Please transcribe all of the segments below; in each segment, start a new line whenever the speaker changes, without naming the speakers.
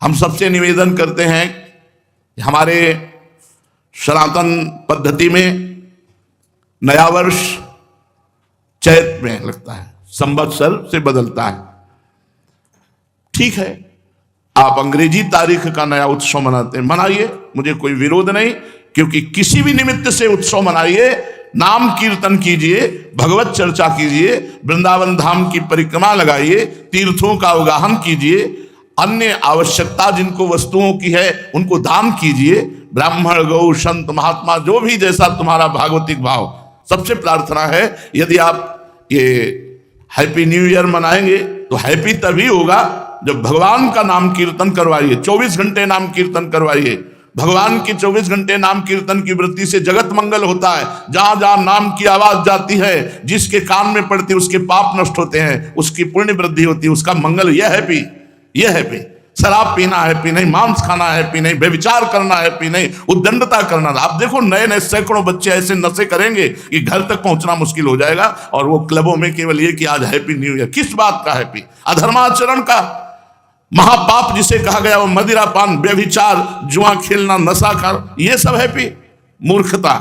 हम सबसे निवेदन करते हैं, हमारे सनातन पद्धति में नया वर्ष चैत में लगता है, संवत्सर से बदलता है। ठीक है, आप अंग्रेजी तारीख का नया उत्सव मनाते हैं, मनाइए, मुझे कोई विरोध नहीं, क्योंकि किसी भी निमित्त से उत्सव मनाइए, नाम कीर्तन कीजिए, भगवत चर्चा कीजिए, वृंदावन धाम की परिक्रमा लगाइए, तीर्थों का अवगाहन कीजिए, अन्य आवश्यकता जिनको वस्तुओं की है उनको दान कीजिए, ब्राह्मण गौ संत महात्मा जो भी जैसा तुम्हारा भागवतिक भाव। सबसे प्रार्थना है, यदि आप ये हैप्पी न्यू ईयर मनाएंगे तो हैप्पी तभी होगा जब भगवान का नाम कीर्तन करवाइए, 24 घंटे नाम कीर्तन करवाइए। भगवान के 24 घंटे नाम कीर्तन की वृत्ति से जगत मंगल होता है। जहां जहां नाम की आवाज जाती है, जिसके कान में पड़ती है उसके पाप नष्ट होते हैं, उसकी पुण्य वृद्धि होती है, उसका मंगल। यह हैप्पी, यह हैप्पी। शराब पीना हैप्पी नहीं, मांस खाना हैप्पी नहीं, व्यभिचार करना हैप्पी नहीं, उद्दंडता करना। आप देखो नए नए सैकड़ों बच्चे ऐसे नशे करेंगे कि घर तक पहुंचना मुश्किल हो जाएगा, और वो क्लबों में केवल ये कि आज हैप्पी न्यू ईयर। किस बात का हैप्पी? अधर्माचरण का महापाप जिसे कहा गया, वो मदिरा पान, व्यभिचार, जुआ खेलना, नशा कर, ये सब हैप्पी? मूर्खता।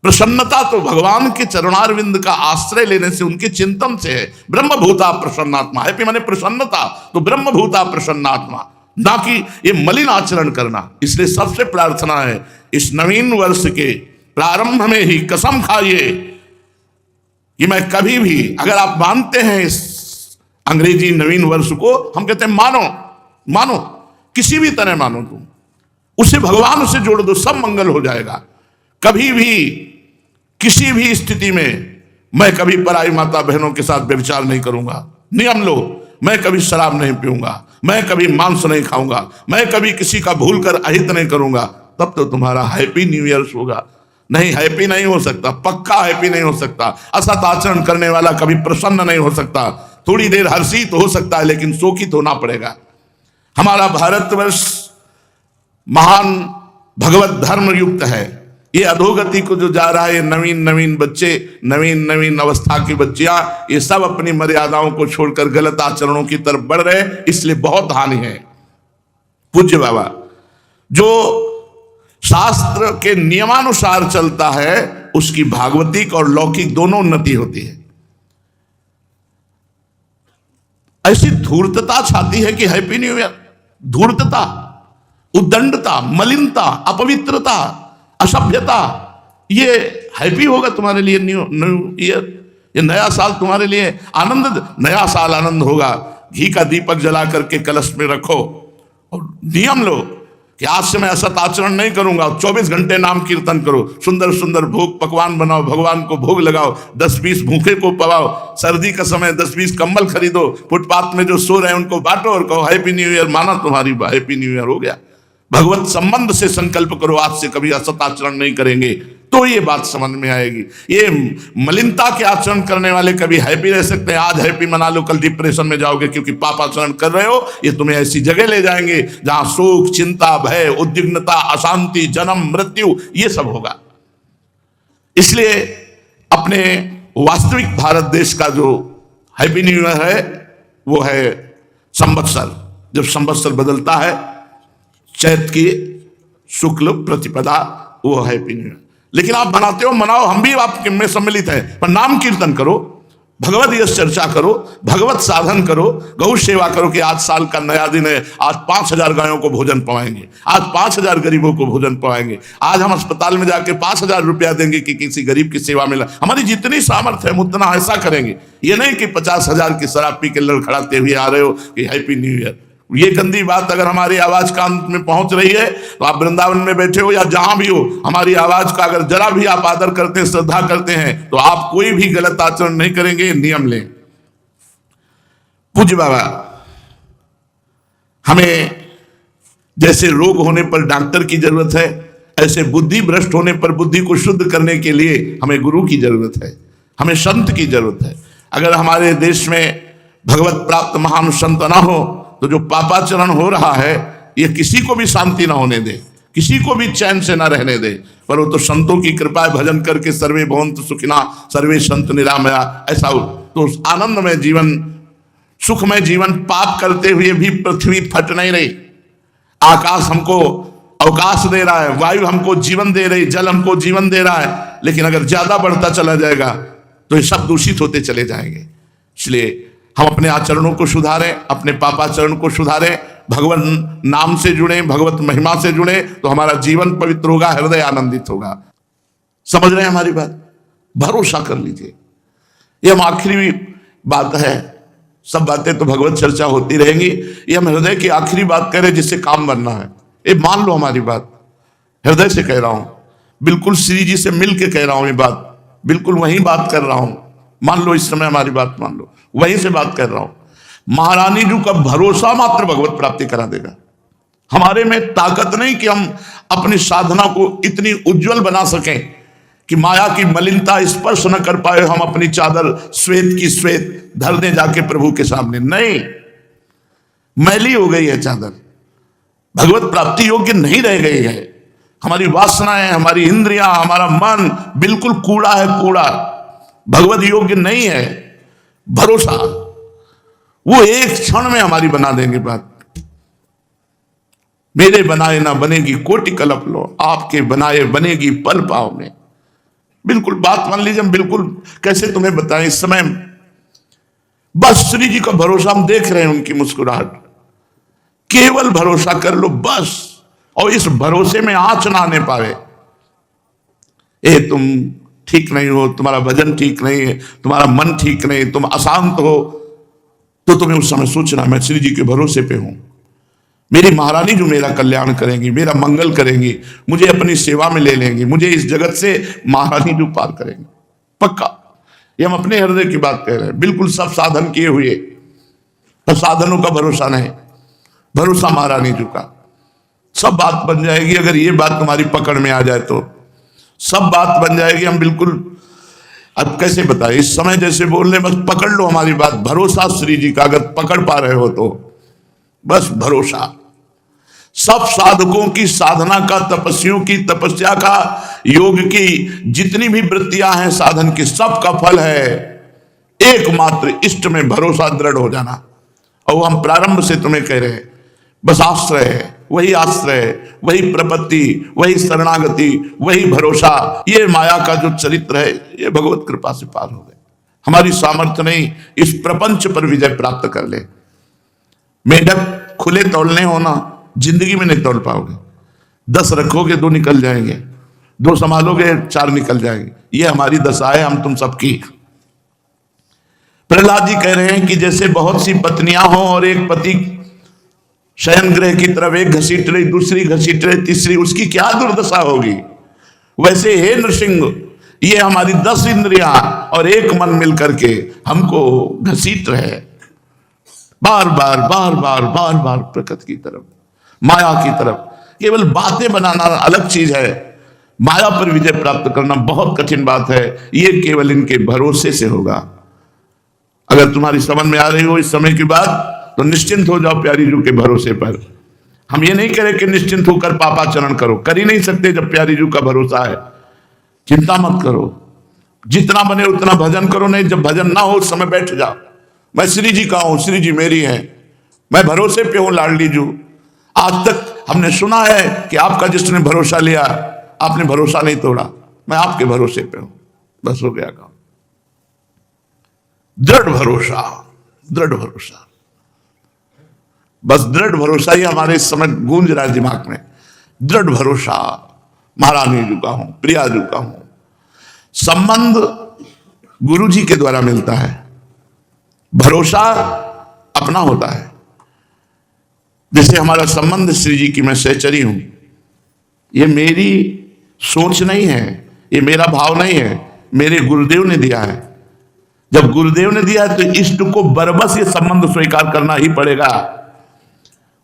प्रसन्नता तो भगवान के चरणारविंद का आश्रय लेने से, उनके चिंतन से है। ब्रह्मभूता प्रसन्नात्मा, हैप्पी माने प्रसन्नता, तो ब्रह्मभूता प्रसन्नात्मा, ना कि ये मलिन आचरण करना। इसलिए सबसे प्रार्थना है, इस नवीन वर्ष के प्रारंभ में ही कसम खाइए कि मैं कभी भी, अगर आप मानते हैं इस अंग्रेजी नवीन वर्ष को, हम कहते हैं मानो, मानो, किसी भी तरह मानो, तुम उसे भगवान से जोड़ दो, सब मंगल हो जाएगा। कभी भी किसी भी स्थिति में मैं कभी पराई माता बहनों के साथ व्यभिचार नहीं करूंगा, नियम लो। मैं कभी शराब नहीं पीऊंगा, मैं कभी मांस नहीं खाऊंगा, मैं कभी किसी का भूल कर अहित नहीं करूंगा। तब तो तुम्हारा हैप्पी न्यू ईयर होगा। नहीं, हैप्पी नहीं हो सकता, पक्का हैप्पी नहीं हो सकता। असत आचरण करने वाला कभी प्रसन्न नहीं हो सकता। थोड़ी देर हर्षित हो सकता है, लेकिन शोकित होना पड़ेगा। हमारा भारतवर्ष महान भगवत धर्म युक्त है। ये अधोगति को जो जा रहा है, ये नवीन नवीन बच्चे, नवीन नवीन अवस्था की बच्चियां, ये सब अपनी मर्यादाओं को छोड़कर गलत आचरणों की तरफ बढ़ रहे हैं, इसलिए बहुत हानि है। पूज्य बाबा, जो शास्त्र के नियमानुसार चलता है, उसकी भागवतिक और लौकिक दोनों उन्नति होती है। ऐसी धूर्तता छाती है कि हैप्पी न्यू ईयर, धूर्तता, उद्दंडता, मलिनता, अपवित्रता, असभ्यता, ये हैप्पी होगा तुम्हारे लिए न्यू ईयर? ये नया साल तुम्हारे लिए आनंद, नया साल आनंद होगा। घी का दीपक जला करके कलश में रखो और नियम लो कि आज से मैं असत आचरण नहीं करूंगा। 24 घंटे नाम कीर्तन करो, सुंदर सुंदर भोग पकवान बनाओ, भगवान को भोग लगाओ, 10-20 भूखे को पवाओ, सर्दी का समय 10-20 कंबल खरीदो, फुटपाथ में जो सो रहे हैं उनको बांटो और कहो हैप्पी न्यू ईयर। माना तुम्हारी हैप्पी न्यू ईयर हो गया। भगवत संबंध से संकल्प करो, आज से कभी असत आचरण नहीं करेंगे, तो ये बात समझ में आएगी। ये मलिनता के आचरण करने वाले कभी हैप्पी रह सकते हैं? आज हैप्पी मना लो, कल डिप्रेशन में जाओगे क्योंकि पाप आचरण कर रहे हो। ये तुम्हें ऐसी जगह ले जाएंगे जहां शोक, चिंता, भय, उद्विग्नता, अशांति, जन्म, मृत्यु, ये सब होगा। इसलिए अपने वास्तविक भारत देश का जो हैप्पी न्यू ईयर है, वो है संवत्सर। जब संवत्सर बदलता है, चैत की शुक्ल प्रतिपदा, वो हैप्पी न्यू ईयर। लेकिन आप मनाते हो, मनाओ, हम भी आपके में सम्मिलित हैं, पर नाम कीर्तन करो, भगवत यश चर्चा करो, भगवत साधन करो, गौ सेवा करो कि आज साल का नया दिन है, आज 5000 गायों को भोजन पवाएंगे, आज 5000 गरीबों को भोजन पवाएंगे, आज हम अस्पताल में जाके 5000 रुपया देंगे कि किसी गरीब की सेवा में। हमारी जितनी सामर्थ्य है उतना ऐसा करेंगे। ये नहीं कि 50,000 की शराब पी के लड़खड़ाते हुए आ रहे हो कि हैप्पी न्यू ईयर। ये गंदी बात अगर हमारी आवाज कान में पहुंच रही है, तो आप वृंदावन में बैठे हो या जहां भी हो, हमारी आवाज का अगर जरा भी आप आदर करते हैं, श्रद्धा करते हैं, तो आप कोई भी गलत आचरण नहीं करेंगे। नियम लें। पूज्य बाबा, हमें जैसे रोग होने पर डॉक्टर की जरूरत है, ऐसे बुद्धि भ्रष्ट होने पर बुद्धि को शुद्ध करने के लिए हमें गुरु की जरूरत है, हमें संत की जरूरत है। अगर हमारे देश में भगवत प्राप्त महान संत ना हो, तो जो पापाचरण हो रहा है, ये किसी को भी शांति ना होने दे, किसी को भी चैन से ना रहने दे। पर वो तो संतों की कृपा है, भजन करके सर्वे भवन्तु सुखिनः सर्वे सन्तु निरामया, ऐसा हो तो आनंदमय जीवन, सुखमय जीवन। पाप करते हुए भी पृथ्वी फट नहीं रही, आकाश हमको अवकाश दे रहा है, वायु हमको जीवन दे रही, जल हमको जीवन दे रहा है, लेकिन अगर ज्यादा बढ़ता चला जाएगा तो ये सब दूषित होते चले जाएंगे। इसलिए हम अपने आचरणों को सुधारें, अपने पापाचरण को सुधारें, भगवान नाम से जुड़े, भगवत महिमा से जुड़े, तो हमारा जीवन पवित्र होगा, हृदय आनंदित होगा। समझ रहे हैं हमारी बात? भरोसा कर लीजिए। ये हम आखिरी बात है, सब बातें तो भगवत चर्चा होती रहेंगी, ये हम हृदय की आखिरी बात कह रहे हैं जिससे काम बनना है। ये मान लो हमारी बात, हृदय से कह रहा हूं, बिल्कुल श्री जी से मिल के कह रहा हूं, ये बात बिल्कुल वही बात कर रहा हूं। मान लो इस समय हमारी बात मान लो, वहीं से बात कर रहा हूं। महारानी जी का भरोसा मात्र भगवत प्राप्ति करा देगा। हमारे में ताकत नहीं कि हम अपनी साधना को इतनी उज्जवल बना सकें कि माया की मलिनता स्पर्श न कर पाए, हम अपनी चादर श्वेत की श्वेत धर दें जाके प्रभु के सामने। नहीं, मैली हो गई है चादर, भगवत प्राप्ति योग्य नहीं रह गई है। हमारी वासनाएं, हमारी इंद्रियां, हमारा मन बिल्कुल कूड़ा है, कूड़ा, भगवत योग्य नहीं है। भरोसा वो एक क्षण में हमारी बना देंगे बात। मेरे बनाए ना बनेगी कोटि कल्प लो, आपके बनाए बनेगी पल पाव में। बिल्कुल बात मान लीजिए, हम बिल्कुल कैसे तुम्हें बताएं इस समय, बस श्री जी का भरोसा हम देख रहे हैं, उनकी मुस्कुराहट, केवल भरोसा कर लो बस। और इस भरोसे में आंच ना आने पावे, ए तुम ठीक नहीं हो, तुम्हारा भजन ठीक नहीं है, तुम्हारा मन ठीक नहीं, तुम अशांत हो, तो तुम्हें उस समय सोचना मैं श्री जी के भरोसे पे हूं। मेरी महारानी जो मेरा कल्याण करेंगी, मेरा मंगल करेंगी, मुझे अपनी सेवा में ले लेंगी, मुझे इस जगत से महारानी जो पार करेंगी पक्का। ये हम अपने हृदय की बात कह रहे हैं, बिल्कुल सब साधन किए हुए, तो साधनों का भरोसा नहीं, भरोसा महारानी जी का। सब बात बन जाएगी अगर ये बात तुम्हारी पकड़ में आ जाए तो, सब बात बन जाएगी। हम बिल्कुल, अब कैसे बताए, इस समय जैसे बोल रहे, बस पकड़ लो हमारी बात, भरोसा श्री जी का अगर पकड़ पा रहे हो तो बस भरोसा। सब साधकों की साधना का, तपस्वियों की तपस्या का, योग की जितनी भी वृत्तियां हैं साधन की, सब का फल है एकमात्र इष्ट में भरोसा दृढ़ हो जाना। और हम प्रारंभ से तुम्हें कह रहे हैं, बस आश्रय है, वही आश्रय, वही प्रपत्ति, वही शरणागति, वही भरोसा। ये माया का जो चरित्र है, ये भगवत कृपा से पार हो गए। हमारी सामर्थ्य नहीं इस प्रपंच पर विजय प्राप्त कर ले। मेढक खुले तौलने होना, जिंदगी में नहीं तौल पाओगे। 10 रखोगे 2 निकल जाएंगे, 2 संभालोगे 4 निकल जाएंगे। ये हमारी दशा है हम तुम सबकी। प्रहलाद जी कह रहे हैं कि जैसे बहुत सी पत्नियां हों और एक पति शयन गृह की तरफ एक घसीट रही, दूसरी घसीट रही, तीसरी, उसकी क्या दुर्दशा होगी, वैसे हे नृसिंह ये हमारी 10 इंद्रियां और एक मन मिलकर के हमको घसीट रहे बार बार बार बार बार बार प्रकृति की तरफ, माया की तरफ। केवल बातें बनाना अलग चीज है, माया पर विजय प्राप्त करना बहुत कठिन बात है। ये केवल इनके भरोसे से होगा। अगर तुम्हारी समझ में आ रही हो इस समय की बात, तो निश्चिंत हो जाओ प्यारी जू के भरोसे पर। हम ये नहीं कह रहे कि निश्चिंत होकर पापाचरण करो, कर ही नहीं सकते जब प्यारी जू का भरोसा है। चिंता मत करो, जितना बने उतना भजन करो, नहीं जब भजन ना हो उस समय बैठ जाओ। मैं श्री जी का हूं, श्री जी मेरी है, मैं भरोसे पे हूं लाडली जू। आज तक हमने सुना है कि आपका जिसने भरोसा लिया, आपने भरोसा नहीं तोड़ा, मैं आपके भरोसे पे हूं, बस हो गया काम। दृढ़ भरोसा, दृढ़ भरोसा, बस दृढ़ भरोसा ही हमारे इस समय गूंज रहा है दिमाग में। दृढ़ भरोसा, महारानी जी का हूं, प्रिया जी का हूं। संबंध गुरु जी के द्वारा मिलता है, भरोसा अपना होता है। जैसे हमारा संबंध श्री जी की, मैं सहचरी हूं, ये मेरी सोच नहीं है, ये मेरा भाव नहीं है, मेरे गुरुदेव ने दिया है। जब गुरुदेव ने दिया है तो इष्ट को बरबस ये संबंध स्वीकार करना ही पड़ेगा।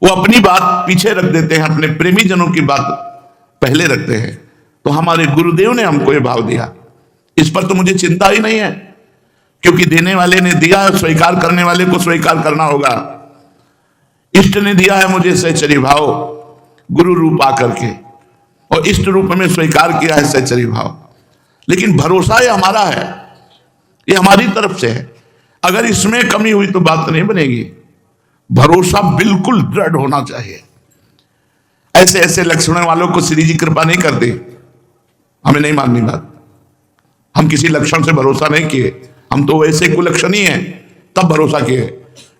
वो अपनी बात पीछे रख देते हैं, अपने प्रेमी जनों की बात पहले रखते हैं। तो हमारे गुरुदेव ने हमको ये भाव दिया, इस पर तो मुझे चिंता ही नहीं है, क्योंकि देने वाले ने दिया, स्वीकार करने वाले को स्वीकार करना होगा। इष्ट ने दिया है मुझे सहचरी भाव, गुरु रूप आकर के, और इष्ट रूप में स्वीकार किया है सहचरी भाव। लेकिन भरोसा ये हमारा है, ये हमारी तरफ से है। अगर इसमें कमी हुई तो बात नहीं बनेगी। भरोसा बिल्कुल दृढ़ होना चाहिए। ऐसे ऐसे लक्षणों वालों को श्री जी कृपा नहीं करते। हमें नहीं माननी बात। हम किसी लक्षण से भरोसा नहीं किए, हम तो वैसे कुलक्षण ही हैं, तब भरोसा किए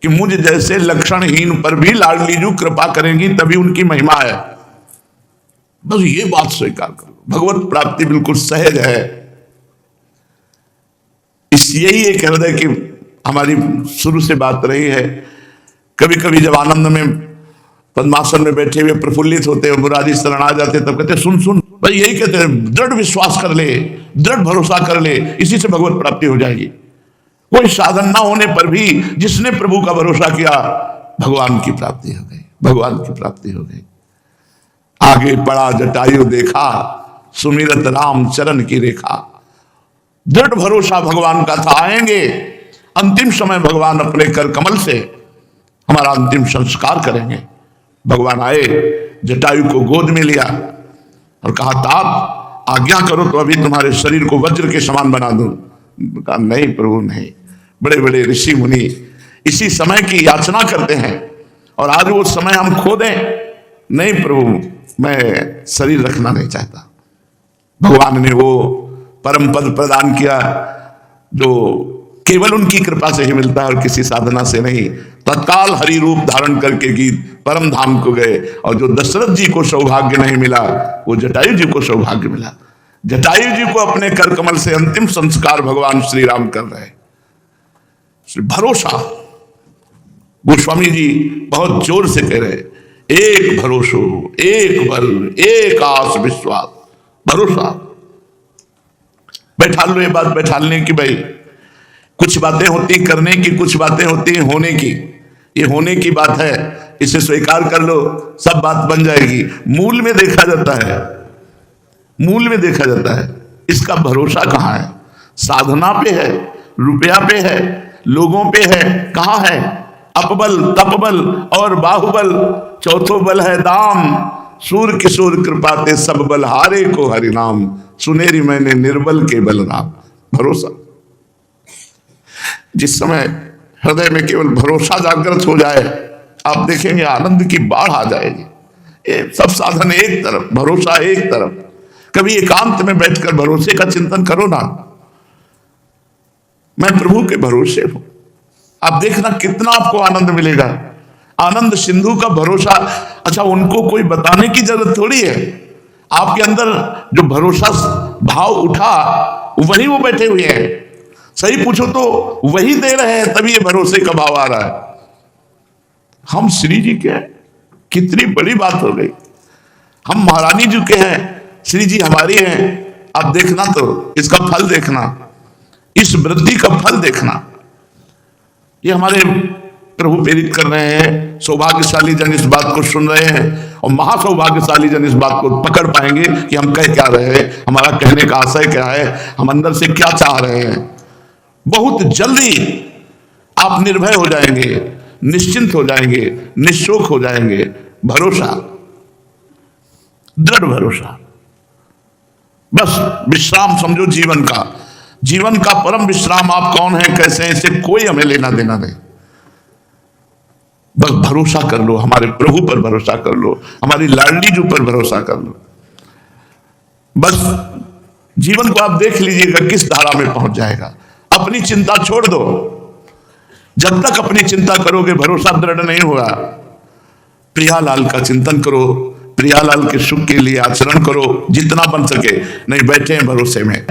कि मुझ जैसे लक्षणहीन पर भी लाडली जू कृपा करेंगी, तभी उनकी महिमा है। बस ये बात स्वीकार करो, भगवत प्राप्ति बिल्कुल सहज है। यही एक हृदय की हमारी शुरू से बात रही है। कभी कभी जब आनंद में पद्मासन में बैठे हुए प्रफुल्लित होते हैं, मुरारी शरण आ जाते, तब कहते सुन सुन, भाई यही कहते हैं, दृढ़ विश्वास कर ले, दृढ़ भरोसा कर ले, इसी से भगवत प्राप्ति हो जाएगी। कोई साधन ना होने पर भी जिसने प्रभु का भरोसा किया, भगवान की प्राप्ति हो गई, भगवान की प्राप्ति हो गई। आगे पड़ा जटायु देखा, सुमिरत राम चरण की रेखा। दृढ़ भरोसा भगवान का था, आएंगे अंतिम समय भगवान अपने कर कमल से हमारा अंतिम संस्कार करेंगे। भगवान आए, जटायु को गोद में लिया और कहा, तात आज्ञा करो तो अभी तुम्हारे शरीर को वज्र के समान बना दूं। कहा, नहीं प्रभु नहीं। बड़े बड़े ऋषि मुनि इसी समय की याचना करते हैं और आज वो समय हम खो दें। नहीं प्रभु, मैं शरीर रखना नहीं चाहता। भगवान ने वो परम पद प्रदान किया जो केवल उनकी कृपा से ही मिलता है और किसी साधना से नहीं। तत्काल हरि रूप धारण करके गीत परम धाम को गए, और जो दशरथ जी को सौभाग्य नहीं मिला, वो जटायु जी को सौभाग्य मिला। जटायु जी को अपने कर कमल से अंतिम संस्कार भगवान श्री राम कर रहे। भरोसा, गोस्वामी जी बहुत जोर से कह रहे, एक भरोसो, एक बल, एक आस विश्वास, भरोसा। बैठा लो ये बात, बैठालने की, भाई कुछ बातें होती करने की, कुछ बातें होती होने की। ये होने की बात है, इसे स्वीकार कर लो, सब बात बन जाएगी। मूल में देखा जाता है, मूल में देखा जाता है। इसका भरोसा कहाँ है? साधना पे है, रुपया पे है, लोगों पे है, कहाँ है? अपबल तपबल और बाहुबल, चौथो बल है दाम। सूर किशोर कृपाते सब बल हारे को हरिनाम। सुनेरी मैंने निर्बल के बलराम। भरोसा, जिस समय हृदय में केवल भरोसा जागृत हो जाए, आप देखेंगे आनंद की बाढ़ आ जाएगी। ये सब साधन एक तरफ, भरोसा एक तरफ। कभी एकांत में बैठकर भरोसे का चिंतन करो ना, मैं प्रभु के भरोसे हूं। आप देखना कितना आपको आनंद मिलेगा। आनंद सिंधु का भरोसा, अच्छा उनको कोई बताने की जरूरत थोड़ी है। आपके अंदर जो भरोसा भाव उठा, वही वो बैठे हुए हैं। सही पूछो तो वही दे रहे हैं, तभी ये भरोसे का भाव आ रहा है। हम श्री जी के हैं, कितनी बड़ी बात हो गई। हम महारानी जी के हैं, श्री जी हमारी हैं। आप देखना तो इसका फल देखना, इस वृद्धि का फल देखना। ये हमारे प्रभु प्रेरित कर रहे हैं। सौभाग्यशाली जन इस बात को सुन रहे हैं, और महासौभाग्यशाली जन इस बात को पकड़ पाएंगे कि हम कह क्या रहे हैं, हमारा कहने का आशय क्या है, हम अंदर से क्या चाह रहे हैं। बहुत जल्दी आप निर्भय हो जाएंगे, निश्चिंत हो जाएंगे, निशोक हो जाएंगे। भरोसा, दृढ़ भरोसा, बस विश्राम समझो जीवन का। जीवन का परम विश्राम आप कौन है, कैसे हैं, इससे कोई हमें लेना देना नहीं। बस भरोसा कर लो, हमारे प्रभु पर भरोसा कर लो, हमारी लाडली जी पर भरोसा कर लो। बस जीवन को आप देख लीजिएगा किस धारा में पहुंच जाएगा। अपनी चिंता छोड़ दो। जब तक अपनी चिंता करोगे, भरोसा दृढ़ नहीं होगा। प्रियालाल का चिंतन करो, प्रियालाल के सुख के लिए आचरण करो जितना बन सके। नहीं बैठे हैं भरोसे में,